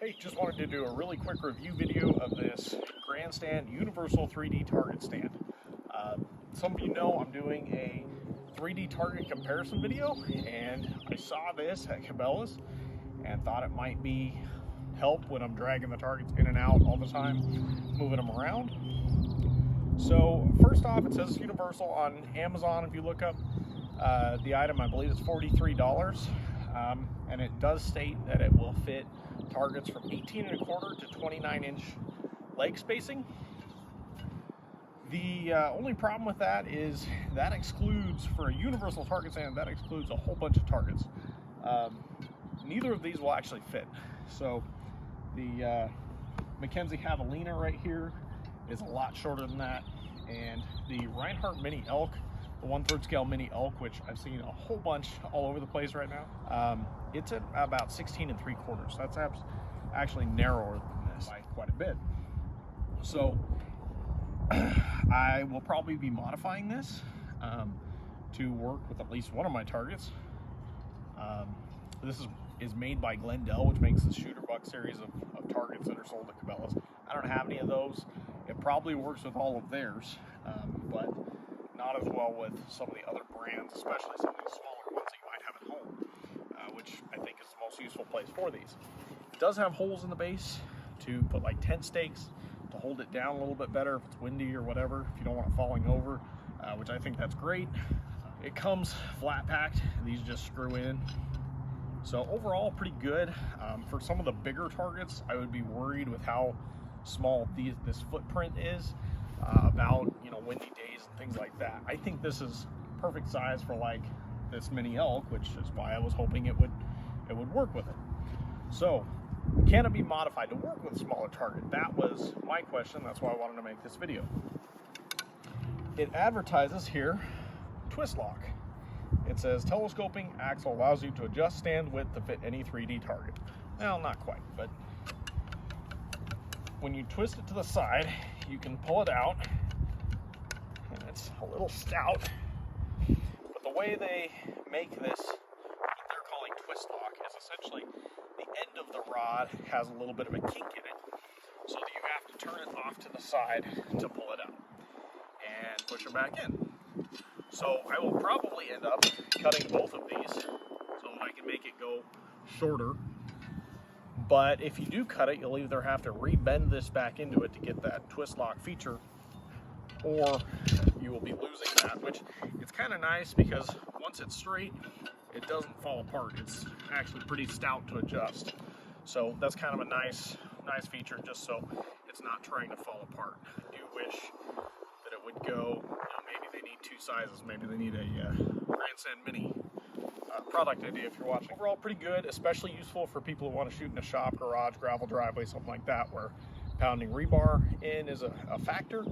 Hey, just wanted to do a really quick review video of this Grandstand Universal 3D Target Stand. Some of you know I'm doing a 3D target comparison video, and I saw this at Cabela's and thought it might be help when I'm dragging the targets in and out all the time, moving them around. So first off, it says Universal on Amazon. If you look up the item, I believe it's $43. And it does state that it will fit targets from 18¼ to 29-inch leg spacing. The only problem with that is that excludes, for a universal target stand, that excludes a whole bunch of targets. Neither of these will actually fit. So the Mackenzie Javelina right here is a lot shorter than that, and the Rinehart Mini Elk, the 1/3 scale Mini Elk, which I've seen a whole bunch all over the place right now, it's at about 16 3/4. That's actually narrower than this by quite a bit. So I will probably be modifying this to work with at least one of my targets. This is made by Glendale, which makes the shooter buck series of targets that are sold at Cabela's. I don't have any of those. It probably works with all of theirs, but not as well with some of the other brands, especially some of the smaller ones that you might have at home, which I think is the most useful place for these. It does have holes in the base to put like tent stakes to hold it down a little bit better if it's windy or whatever, if you don't want it falling over, which I think that's great. It comes flat packed. These just screw in. So overall, pretty good. For some of the bigger targets, I would be worried with how small this footprint is about, you know, windy days and things like that. I think this is perfect size for like this Mini Elk, which is why I was hoping it would work with it. So can it be modified to work with a smaller target? That was my question. That's why I wanted to make this video. It advertises here Twistlock. It says telescoping axle allows you to adjust stand width to fit any 3D target. Well, not quite, but when you twist it to the side, you can pull it out, and it's a little stout. But the way they make this, what they're calling Twistlock, is essentially the end of the rod has a little bit of a kink in it, so that you have to turn it off to the side to pull it out and push it back in. So I will probably end up cutting both of these so that I can make it go shorter. But if you do cut it, you'll either have to re-bend this back into it to get that twist lock feature, or you will be losing that, which it's kind of nice because once it's straight, it doesn't fall apart. It's actually pretty stout to adjust. So that's kind of a nice feature, just so it's not trying to fall apart. I do wish that it would go, you know, maybe they need two sizes. Maybe they need a Grandstand Mini. Product idea if you're watching. Overall, pretty good, especially useful for people who want to shoot in a shop, garage, gravel driveway, something like that, where pounding rebar in is a factor.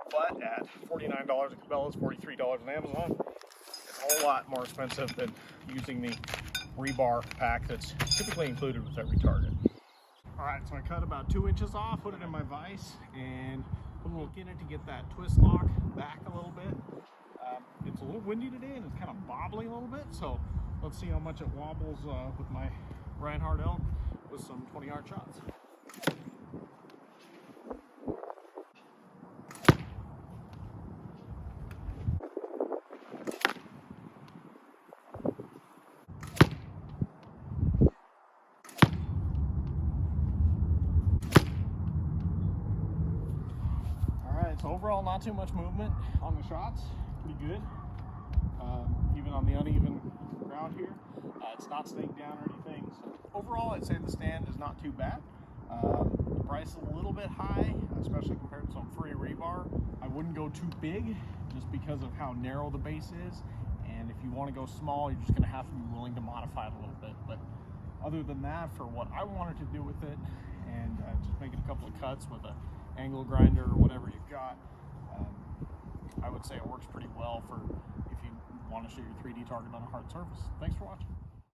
But at $49 at Cabela's, $43 on Amazon, it's a whole lot more expensive than using the rebar pack that's typically included with every target. All right, so I cut about 2 inches off, put it in my vise, and put a little in it to get that twist lock back a little bit. It's a little windy today and it's kind of bobbling a little bit, so let's see how much it wobbles with my Rinehart Elk with some 20-yard shots. Alright, so overall not too much movement on the shots. Pretty good, even on the uneven ground here. It's not staked down or anything. So overall, I'd say the stand is not too bad. The price is a little bit high, especially compared to some free rebar. I wouldn't go too big just because of how narrow the base is. And if you want to go small, you're just going to have to be willing to modify it a little bit. But other than that, for what I wanted to do with it, and just making a couple of cuts with an angle grinder or whatever you've got, I would say it works pretty well for if you want to shoot your 3D target on a hard surface. Thanks for watching.